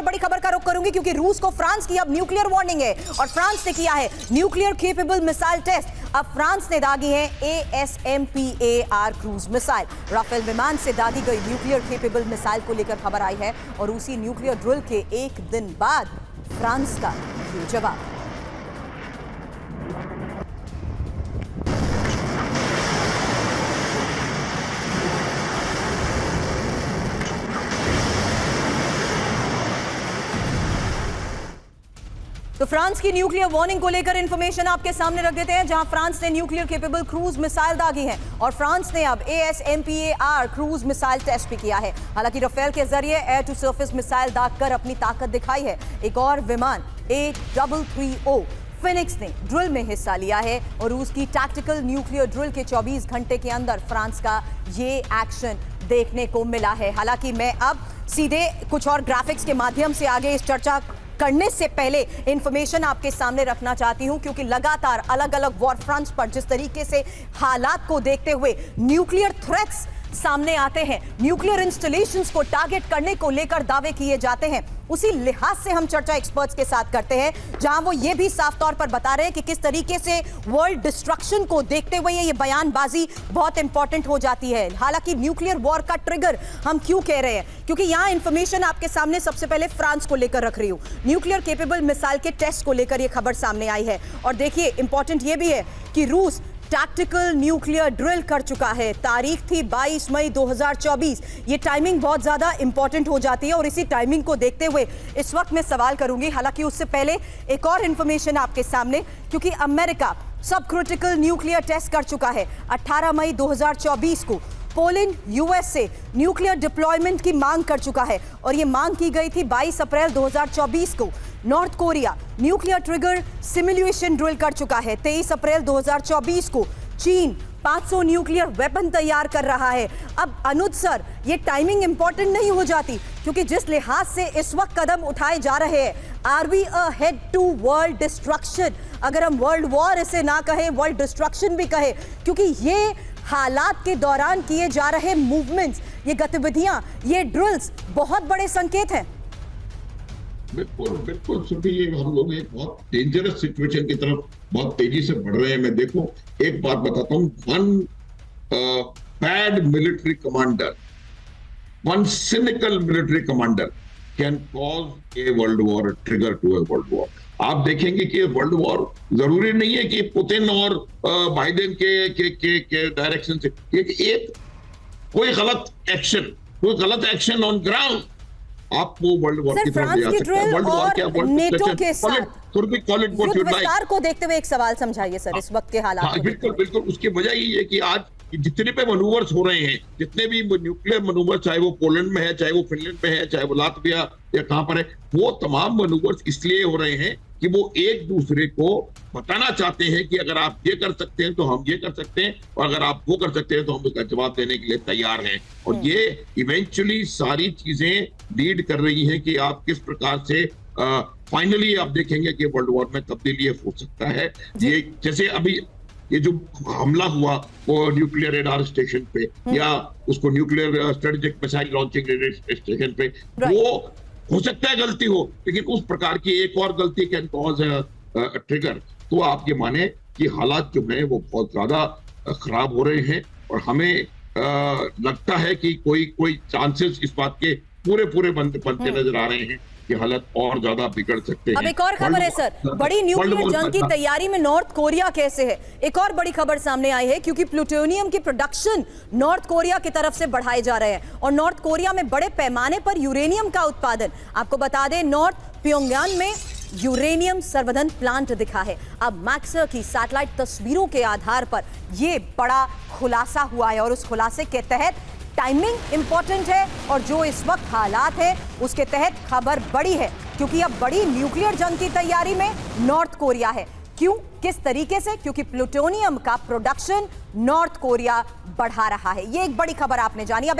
और बड़ी खबर का रुख करूंगी क्योंकि रूस को फ्रांस की अब न्यूक्लियर वार्निंग है और फ्रांस ने किया है न्यूक्लियर केपेबल मिसाइल टेस्ट। अब फ्रांस ने दागी है ASMPAR क्रूज मिसाइल। राफेल विमान से दागी गई न्यूक्लियर केपेबल मिसाइल को लेकर खबर आई है और उसी न्यूक्लियर ड्रिल के एक दिन बाद फ्रांस का ये जवाब। तो फ्रांस की न्यूक्लियर वार्निंग को लेकर इंफॉर्मेशन आपके सामने रख देते हैं, जहां फ्रांस ने न्यूक्लियर केपेबल क्रूज मिसाइल दागी है और फ्रांस ने अब ASMPAR क्रूज मिसाइल टेस्ट भी किया है। हालांकि राफेल के जरिए एयर टू सरफेस मिसाइल दागकर अपनी ताकत दिखाई है। एक और विमान A330 फिनिक्स ने ड्रिल में हिस्सा लिया है और रूस की टैक्टिकल न्यूक्लियर ड्रिल के 24 घंटे के अंदर फ्रांस का ये एक्शन देखने को मिला है। हालांकि मैं अब सीधे कुछ और ग्राफिक्स के माध्यम से आगे इस चर्चा करने से पहले इंफॉर्मेशन आपके सामने रखना चाहती हूं, क्योंकि लगातार अलग अलग वॉर फ्रंट्स पर जिस तरीके से हालात को देखते हुए न्यूक्लियर थ्रेट्स सामने आते हैं, न्यूक्लियर इंस्टॉलेशंस को टारगेट करने को लेकर दावे किए जाते हैं, उसी लिहाज से हम चर्चा एक्सपर्ट्स के साथ करते हैं, जहां वो ये भी साफ तौर पर बता रहे हैं कि किस तरीके से वर्ल्ड डिस्ट्रक्शन को देखते हुए ये बयानबाजी बहुत इंपॉर्टेंट हो जाती है। हालांकि न्यूक्लियर वॉर का ट्रिगर हम क्यों कह रहे हैं, क्योंकि यहां इंफॉर्मेशन आपके सामने सबसे पहले फ्रांस को लेकर रख रही हूं। न्यूक्लियर केपेबल मिसाइल के टेस्ट को लेकर यह खबर सामने आई है और देखिए इंपॉर्टेंट यह भी है कि रूस टैक्टिकल न्यूक्लियर ड्रिल कर चुका है। तारीख थी 22 मई 2024। ये टाइमिंग बहुत ज्यादा इंपॉर्टेंट हो जाती है और इसी टाइमिंग को देखते हुए इस वक्त मैं सवाल करूंगी। हालांकि उससे पहले एक और इंफॉर्मेशन आपके सामने, क्योंकि अमेरिका सब क्रिटिकल न्यूक्लियर टेस्ट कर चुका है। 18 मई 2024 को पोलैंड US से न्यूक्लियर डिप्लॉयमेंट की मांग कर चुका है और यह मांग की गई थी 22 अप्रैल 2024 को। North Korea nuclear trigger simulation drill कर चुका है 23 अप्रैल 2024 को। चीन 500 न्यूक्लियर वेपन तैयार कर रहा है। अब अनुज सर, ये टाइमिंग इंपॉर्टेंट नहीं हो जाती, क्योंकि जिस लिहाज से इस वक्त कदम उठाए जा रहे हैं, are we ahead to world destruction? अगर हम वर्ल्ड वॉर इसे ना कहें, वर्ल्ड डिस्ट्रक्शन भी कहें, क्योंकि ये हालात के दौरान किए जा रहे मूवमेंट्स, ये गतिविधियां, ये ड्रिल्स बहुत बड़े संकेत हैं। बिल्कुल बिल्कुल सुनिए, हम लोग एक बहुत डेंजरस सिचुएशन की तरफ बहुत तेजी से बढ़ रहे हैं। मैं देखो एक बात बताता हूँ, one bad military commander, one cynical military commander can cause a world war, trigger to a world war. आप देखेंगे कि वर्ल्ड वॉर जरूरी नहीं है कि पुतिन और बाइडेन के डायरेक्शन से, एक कोई गलत एक्शन ऑन ग्राउंड आपको वर्ल्ड वॉर की तरफ ले जा सकता है। वर्ल्ड वॉर क्या, नेटो के साथ विस्तार को देखते हुए एक सवाल समझाइए सर इस वक्त के हालात। बिल्कुल बिल्कुल, उसकी वजह ये है कि आज जितने पे मनूवर्स हो रहे हैं, जितने भी न्यूक्लियर मनूवर, चाहे वो पोलैंड में है, चाहे वो फिनलैंड में है, चाहे वो लातविया या कहां पर है, वो तमाम मनूवर्स इसलिए हो रहे हैं कि वो एक दूसरे को बताना चाहते हैं कि अगर आप ये कर सकते हैं तो हम ये कर सकते हैं, और अगर आप वो कर सकते हैं तो हम उसका जवाब देने के लिए तैयार हैं। और ये इवेंचुअली सारी चीजें लीड कर रही हैं कि आप किस प्रकार से फाइनली आप देखेंगे कि वर्ल्ड वॉर में तब्दीली हो सकता है। ये जैसे अभी ये जो हमला हुआ वो न्यूक्लियर रेडार स्टेशन पे, या उसको nuclear strategic missile launching station पे, वो हो सकता है गलती हो, लेकिन उस प्रकार की एक और गलती कैन कॉज ट्रिगर। तो आप ये माने कि हालात जो हैं वो बहुत ज्यादा खराब हो रहे हैं और हमें लगता है कि कोई चांसेस इस बात के पूरे बनते नजर आ रहे हैं कि हालत और ज्यादा बिगड़ सकते हैं। अब एक और खबर है सर, बड़ी न्यूक्लियर जंग की तैयारी में नॉर्थ कोरिया कैसे है? एक और बड़ी खबर सामने आई है, क्योंकि प्लूटोनियम की प्रोडक्शन नॉर्थ कोरिया की तरफ से बढ़ाए जा रहे हैं और नॉर्थ कोरिया में बड़े पैमाने पर यूरेनियम का उत्पादन। आपको बता दें, नॉर्थ प्योंगयांग में यूरेनियम संवर्धन प्लांट दिखा है। अब मैक्सर की सैटेलाइट तस्वीरों के आधार पर यह बड़ा खुलासा हुआ है और उस खुलासे के तहत टाइमिंग इंपॉर्टेंट है और जो इस वक्त हालात है उसके तहत खबर बड़ी है, क्योंकि अब बड़ी न्यूक्लियर जंग की तैयारी में नॉर्थ कोरिया है। क्यों, किस तरीके से? क्योंकि प्लूटोनियम का प्रोडक्शन नॉर्थ कोरिया बढ़ा रहा है। ये एक बड़ी खबर आपने जानी। अब